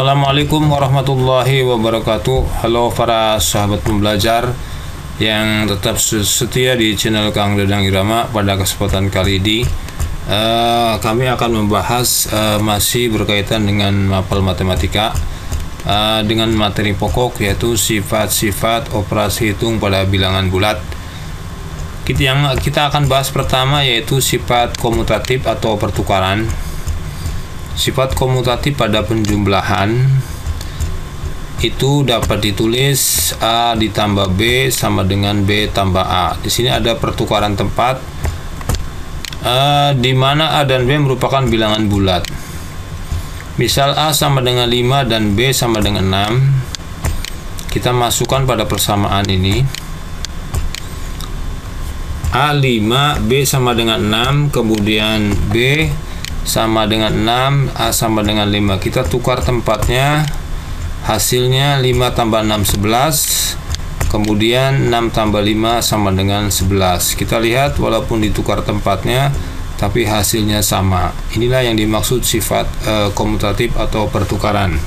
Assalamualaikum warahmatullahi wabarakatuh. Halo para sahabat pembelajar yang tetap setia di channel Kang Dadang Irama. Pada kesempatan kali ini kami akan membahas masih berkaitan dengan mapel matematika dengan materi pokok, yaitu sifat-sifat operasi hitung pada bilangan bulat. Yang kita akan bahas pertama yaitu sifat komutatif atau pertukaran. Sifat komutatif pada penjumlahan itu dapat ditulis A ditambah B sama dengan B tambah A. Di sini ada pertukaran tempat di mana A dan B merupakan bilangan bulat. Misal A sama dengan 5 dan B sama dengan 6. Kita masukkan pada persamaan ini. A 5, B sama dengan 6, kemudian B sama dengan 6, A sama dengan 5. Kita tukar tempatnya, hasilnya 5 tambah 6 11, kemudian 6 tambah 5 sama dengan 11. Kita lihat walaupun ditukar tempatnya tapi hasilnya sama. Inilah yang dimaksud sifat komutatif atau pertukaran.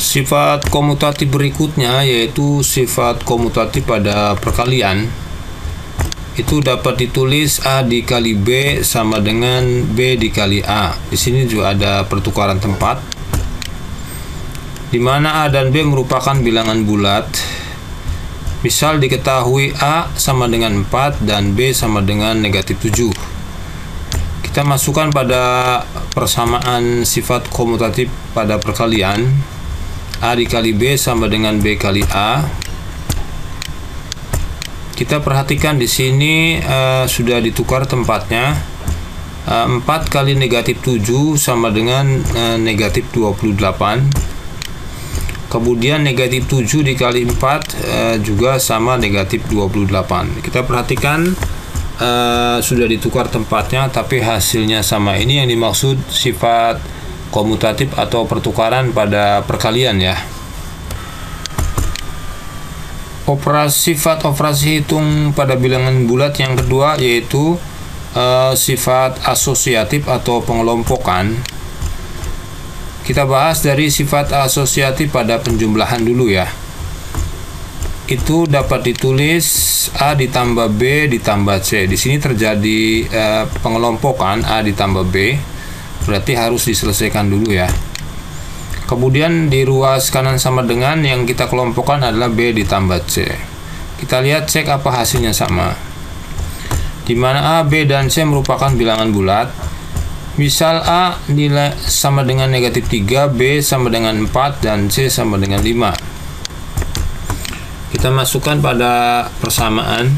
Sifat komutatif berikutnya yaitu sifat komutatif pada perkalian. Itu dapat ditulis A dikali B sama dengan B dikali A. Di sini juga ada pertukaran tempat, di mana A dan B merupakan bilangan bulat. Misal diketahui A sama dengan 4 dan B sama dengan negatif 7. Kita masukkan pada persamaan sifat komutatif pada perkalian. A dikali B sama dengan B kali A. Kita perhatikan di sini sudah ditukar tempatnya. 4 kali negatif 7 sama dengan negatif 28. Kemudian negatif 7 dikali 4 juga sama negatif 28. Kita perhatikan sudah ditukar tempatnya tapi hasilnya sama. Ini yang dimaksud sifat komutatif atau pertukaran pada perkalian ya. Sifat operasi hitung pada bilangan bulat yang kedua yaitu sifat asosiatif atau pengelompokan. Kita bahas dari sifat asosiatif pada penjumlahan dulu ya. Itu dapat ditulis A ditambah B ditambah C. Di sini terjadi pengelompokan A ditambah B, berarti harus diselesaikan dulu ya. Kemudian di ruas kanan sama dengan yang kita kelompokkan adalah B ditambah C. Kita lihat cek apa hasilnya sama. Di mana A, B, dan C merupakan bilangan bulat. Misal A nilai sama dengan negatif 3, B sama dengan 4, dan C sama dengan 5. Kita masukkan pada persamaan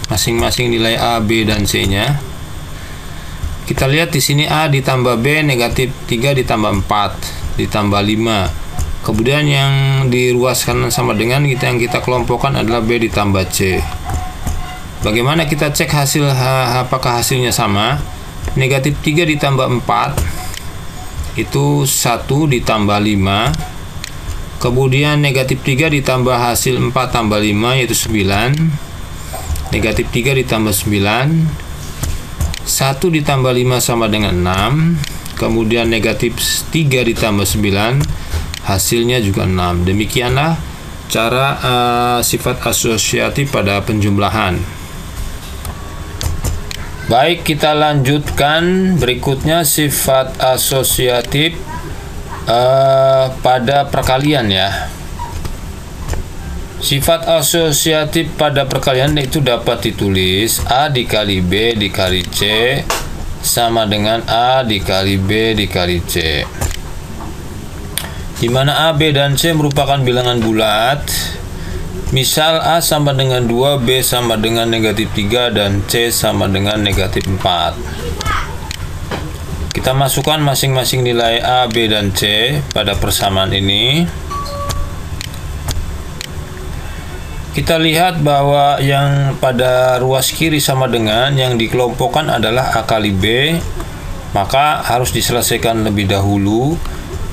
masing-masing nilai A, B, dan C-nya. Kita lihat di sini A ditambah B negatif 3 ditambah 4 ditambah 5. Kemudian yang di ruas kanan sama dengan yang kita kelompokkan adalah B ditambah C. Bagaimana kita cek hasil apakah hasilnya sama? Negatif 3 ditambah 4 itu 1 ditambah 5. Kemudian negatif 3 ditambah hasil 4 tambah 5 yaitu 9. Negatif 3 ditambah 9. 1 ditambah 5 sama dengan 6. Kemudian negatif 3 ditambah 9, hasilnya juga 6. Demikianlah cara sifat asosiatif pada penjumlahan. Baik, kita lanjutkan berikutnya sifat asosiatif pada perkalian ya. Sifat asosiatif pada perkalian itu dapat ditulis A dikali B dikali C sama dengan A dikali B dikali C. Di mana A, B, dan C merupakan bilangan bulat. Misal A sama dengan 2, B sama dengan negatif 3, dan C sama dengan negatif 4. Kita masukkan masing-masing nilai A, B, dan C pada persamaan ini. Kita lihat bahwa yang pada ruas kiri sama dengan yang dikelompokkan adalah A kali B, maka harus diselesaikan lebih dahulu.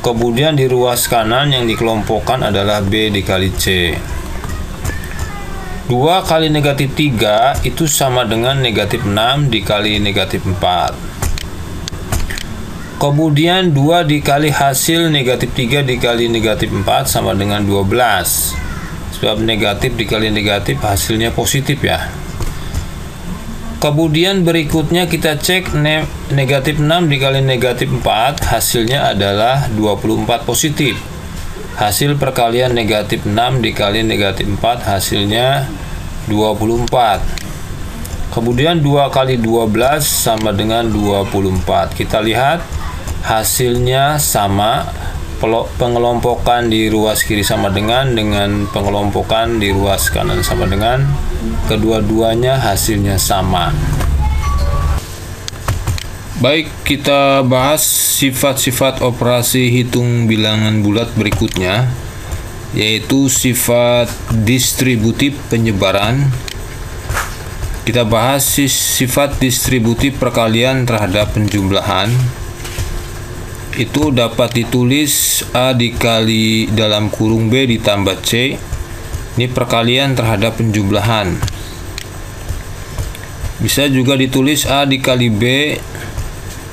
Kemudian di ruas kanan yang dikelompokkan adalah B dikali C. 2 kali negatif 3 itu sama dengan negatif 6 dikali negatif 4. Kemudian 2 dikali hasil negatif 3 dikali negatif 4 sama dengan 12. Sebab negatif dikali negatif hasilnya positif ya. Kemudian berikutnya kita cek negatif 6 dikali negatif 4 hasilnya adalah 24 positif. Hasil perkalian negatif 6 dikali negatif 4 hasilnya 24. Kemudian 2 kali 12 sama dengan 24. Kita lihat hasilnya sama. Pengelompokan di ruas kiri sama dengan pengelompokan di ruas kanan sama dengan, kedua-duanya hasilnya sama. Baik, kita bahas sifat-sifat operasi hitung bilangan bulat berikutnya, yaitu sifat distributif penyebaran. Kita bahas sifat distributif perkalian terhadap penjumlahan. Itu dapat ditulis A dikali dalam kurung B ditambah C. Ini perkalian terhadap penjumlahan. Bisa juga ditulis A dikali B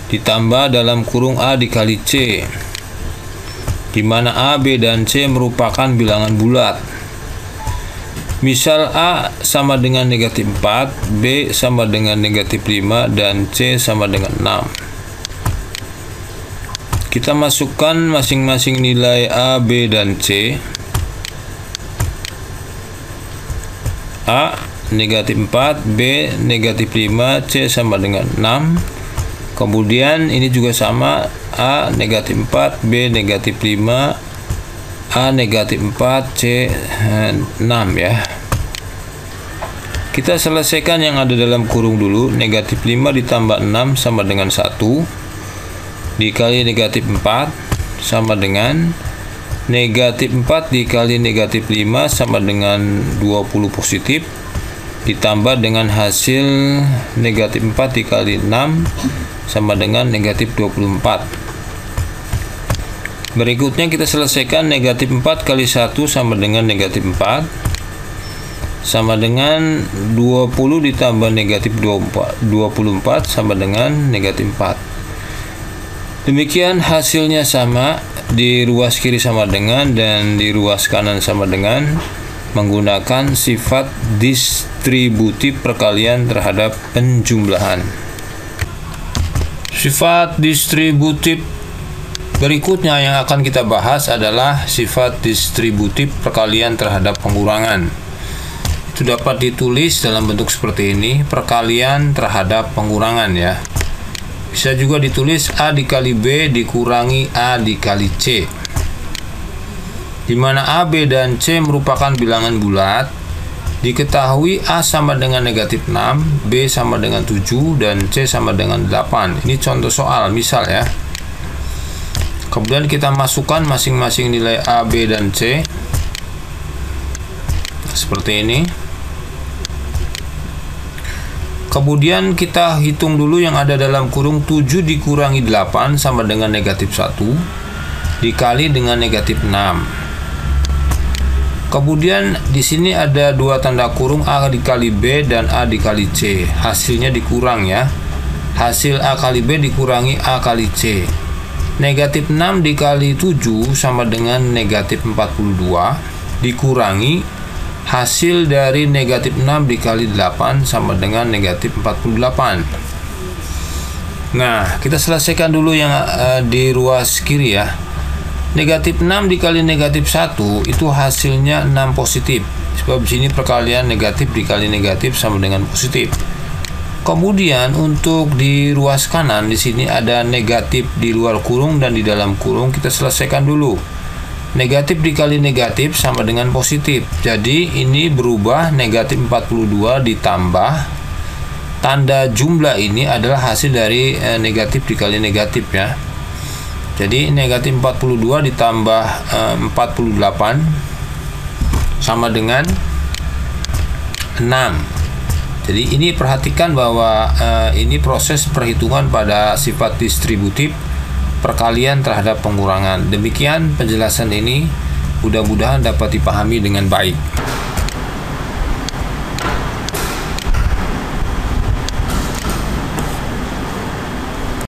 ditambah dalam kurung A dikali C, di mana A, B, dan C merupakan bilangan bulat. Misal A sama dengan negatif 4, B sama dengan negatif 5, dan C sama dengan 6. Kita masukkan masing-masing nilai A, B, dan C. A negatif 4, B negatif 5, C sama dengan 6. Kemudian ini juga sama, A negatif 4, B negatif 5, A negatif 4, C 6 ya. Kita selesaikan yang ada dalam kurung dulu. Negatif 5 ditambah 6 sama dengan 1. Dikali negatif 4 sama dengan negatif 4 dikali negatif 5 sama dengan 20 positif, ditambah dengan hasil negatif 4 dikali 6 sama dengan negatif 24. Berikutnya kita selesaikan negatif 4 kali 1 sama dengan negatif 4 sama dengan 20 ditambah negatif 24 sama dengan negatif 4. Demikian hasilnya sama, di ruas kiri sama dengan dan di ruas kanan sama dengan, menggunakan sifat distributif perkalian terhadap penjumlahan. Sifat distributif berikutnya yang akan kita bahas adalah sifat distributif perkalian terhadap pengurangan. Itu dapat ditulis dalam bentuk seperti ini, perkalian terhadap pengurangan ya. Bisa juga ditulis A dikali B dikurangi A dikali C, di mana A, B, dan C merupakan bilangan bulat. Diketahui A sama dengan negatif 6, B sama dengan 7, dan C sama dengan 8. Ini contoh soal, misal ya. Kemudian kita masukkan masing-masing nilai A, B, dan C seperti ini. Kemudian kita hitung dulu yang ada dalam kurung 7 dikurangi 8 sama dengan negatif 1 dikali dengan negatif 6. Kemudian di sini ada dua tanda kurung, A dikali B dan A dikali C. Hasilnya dikurang ya. Hasil A kali B dikurangi A kali C. Negatif 6 dikali 7 sama dengan negatif 42 dikurangi hasil dari negatif 6 dikali 8 sama dengan negatif 48. Nah, kita selesaikan dulu yang di ruas kiri ya. Negatif 6 dikali negatif 1 itu hasilnya 6 positif. Sebab di sini perkalian negatif dikali negatif sama dengan positif. Kemudian untuk di ruas kanan di sini ada negatif di luar kurung dan di dalam kurung, kita selesaikan dulu. Negatif dikali negatif sama dengan positif. Jadi ini berubah, negatif 42 ditambah tanda jumlah ini adalah hasil dari negatif dikali negatif ya. Jadi negatif 42 ditambah 48 sama dengan 6. Jadi ini perhatikan bahwa ini proses perhitungan pada sifat distributif perkalian terhadap pengurangan. Demikian penjelasan ini, mudah-mudahan dapat dipahami dengan baik.